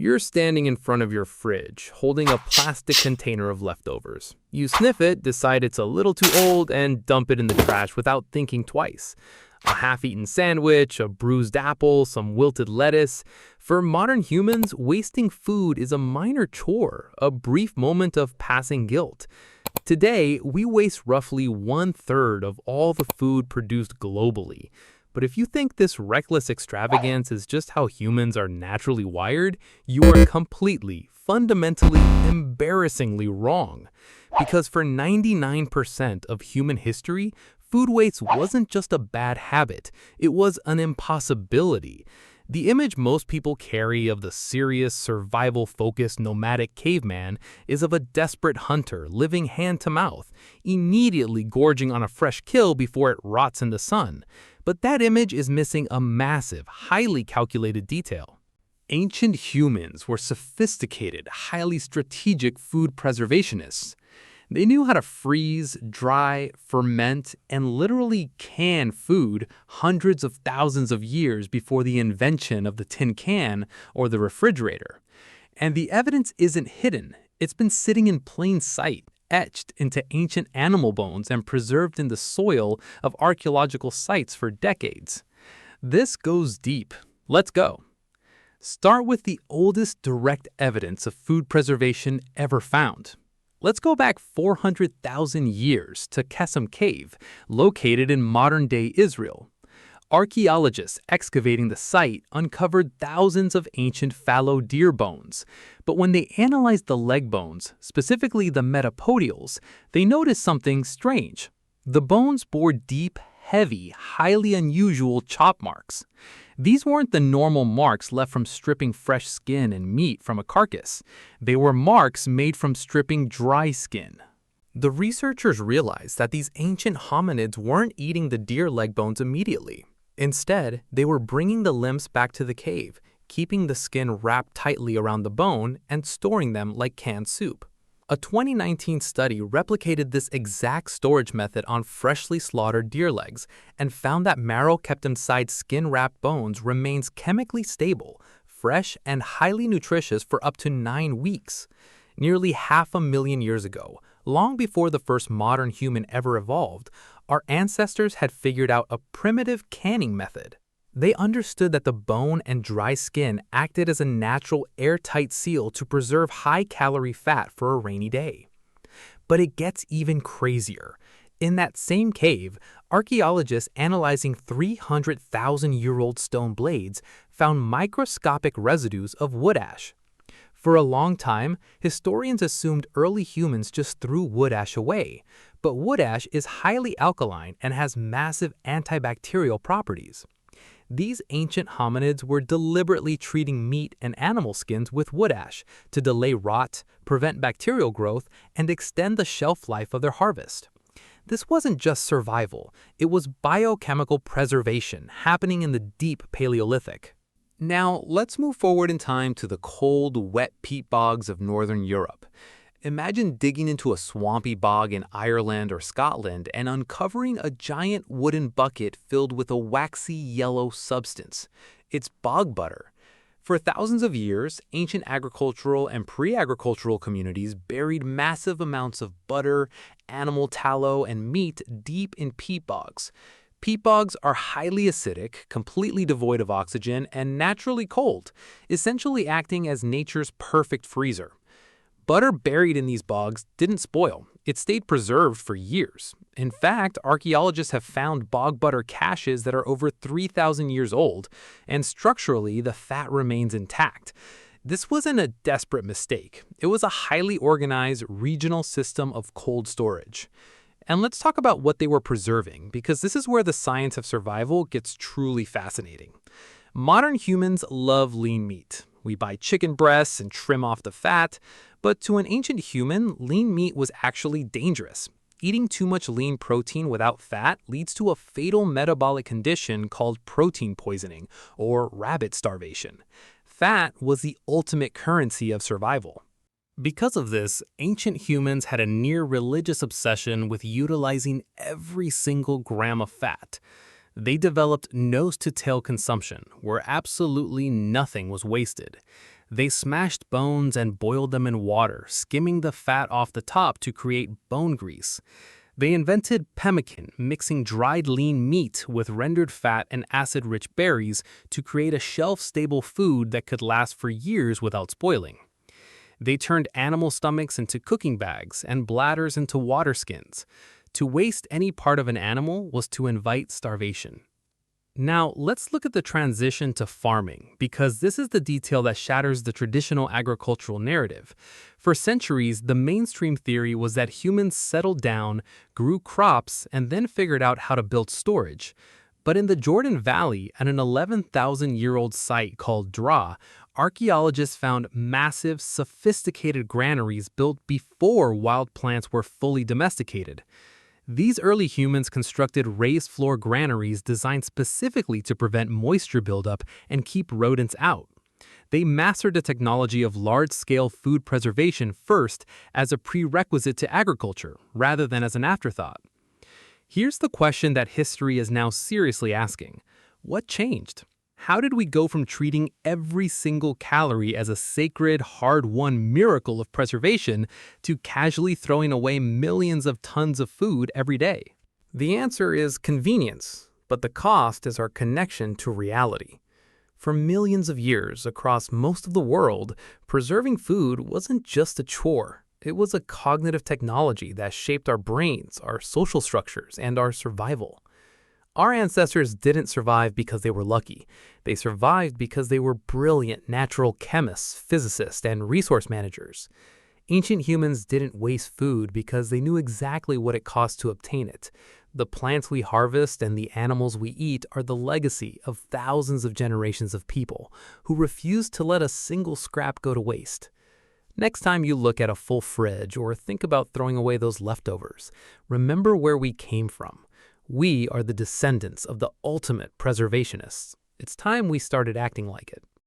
You're standing in front of your fridge, holding a plastic container of leftovers. You sniff it, decide it's a little too old, and dump it in the trash without thinking twice. A half-eaten sandwich, a bruised apple, some wilted lettuce. For modern humans, wasting food is a minor chore, a brief moment of passing guilt. Today, we waste roughly 1/3 of all the food produced globally. But if you think this reckless extravagance is just how humans are naturally wired, you are completely, fundamentally, embarrassingly wrong. Because for 99% of human history, food waste wasn't just a bad habit, it was an impossibility. The image most people carry of the serious, survival-focused nomadic caveman is of a desperate hunter living hand-to-mouth, immediately gorging on a fresh kill before it rots in the sun. But that image is missing a massive, highly calculated detail. Ancient humans were sophisticated, highly strategic food preservationists. They knew how to freeze, dry, ferment, and literally can food hundreds of thousands of years before the invention of the tin can or the refrigerator. And the evidence isn't hidden. It's been sitting in plain sight, etched into ancient animal bones and preserved in the soil of archaeological sites for decades. This goes deep. Let's go. Start with the oldest direct evidence of food preservation ever found. Let's go back 400,000 years to Qesem Cave, located in modern-day Israel. Archaeologists excavating the site uncovered thousands of ancient fallow deer bones. But when they analyzed the leg bones, specifically the metapodials, they noticed something strange. The bones bore deep, heavy, highly unusual chop marks. These weren't the normal marks left from stripping fresh skin and meat from a carcass. They were marks made from stripping dry skin. The researchers realized that these ancient hominids weren't eating the deer leg bones immediately. Instead, they were bringing the limbs back to the cave, keeping the skin wrapped tightly around the bone and storing them like canned soup. A 2019 study replicated this exact storage method on freshly slaughtered deer legs and found that marrow kept inside skin-wrapped bones remains chemically stable, fresh, and highly nutritious for up to 9 weeks. Nearly 500,000 years ago, long before the first modern human ever evolved, our ancestors had figured out a primitive canning method. They understood that the bone and dry skin acted as a natural airtight seal to preserve high-calorie fat for a rainy day. But it gets even crazier. In that same cave, archaeologists analyzing 300,000-year-old stone blades found microscopic residues of wood ash. For a long time, historians assumed early humans just threw wood ash away, but wood ash is highly alkaline and has massive antibacterial properties. These ancient hominids were deliberately treating meat and animal skins with wood ash to delay rot, prevent bacterial growth, and extend the shelf life of their harvest. This wasn't just survival, it was biochemical preservation happening in the deep Paleolithic. Now, let's move forward in time to the cold, wet peat bogs of northern Europe. Imagine digging into a swampy bog in Ireland or Scotland and uncovering a giant wooden bucket filled with a waxy yellow substance. It's bog butter. For thousands of years, ancient agricultural and pre-agricultural communities buried massive amounts of butter, animal tallow, and meat deep in peat bogs. Peat bogs are highly acidic, completely devoid of oxygen, and naturally cold, essentially acting as nature's perfect freezer. Butter buried in these bogs didn't spoil. It stayed preserved for years. In fact, archaeologists have found bog butter caches that are over 3,000 years old, and structurally, the fat remains intact. This wasn't a desperate mistake. It was a highly organized regional system of cold storage. And let's talk about what they were preserving, because this is where the science of survival gets truly fascinating. Modern humans love lean meat. We buy chicken breasts and trim off the fat, but to an ancient human, lean meat was actually dangerous. Eating too much lean protein without fat leads to a fatal metabolic condition called protein poisoning, or rabbit starvation. Fat was the ultimate currency of survival. Because of this, ancient humans had a near-religious obsession with utilizing every single gram of fat. They developed nose-to-tail consumption, where absolutely nothing was wasted. They smashed bones and boiled them in water, skimming the fat off the top to create bone grease. They invented pemmican, mixing dried lean meat with rendered fat and acid-rich berries to create a shelf-stable food that could last for years without spoiling. They turned animal stomachs into cooking bags and bladders into water skins. To waste any part of an animal was to invite starvation. Now, let's look at the transition to farming, because this is the detail that shatters the traditional agricultural narrative. For centuries, the mainstream theory was that humans settled down, grew crops, and then figured out how to build storage. But in the Jordan Valley, at an 11,000-year-old site called Dra, archaeologists found massive, sophisticated granaries built before wild plants were fully domesticated. These early humans constructed raised floor granaries designed specifically to prevent moisture buildup and keep rodents out. They mastered the technology of large-scale food preservation first as a prerequisite to agriculture, rather than as an afterthought. Here's the question that history is now seriously asking. What changed? How did we go from treating every single calorie as a sacred, hard-won miracle of preservation to casually throwing away millions of tons of food every day? The answer is convenience, but the cost is our connection to reality. For millions of years across most of the world, preserving food wasn't just a chore. It was a cognitive technology that shaped our brains, our social structures, and our survival. Our ancestors didn't survive because they were lucky. They survived because they were brilliant natural chemists, physicists, and resource managers. Ancient humans didn't waste food because they knew exactly what it cost to obtain it. The plants we harvest and the animals we eat are the legacy of thousands of generations of people who refused to let a single scrap go to waste. Next time you look at a full fridge or think about throwing away those leftovers, remember where we came from. We are the descendants of the ultimate preservationists. It's time we started acting like it.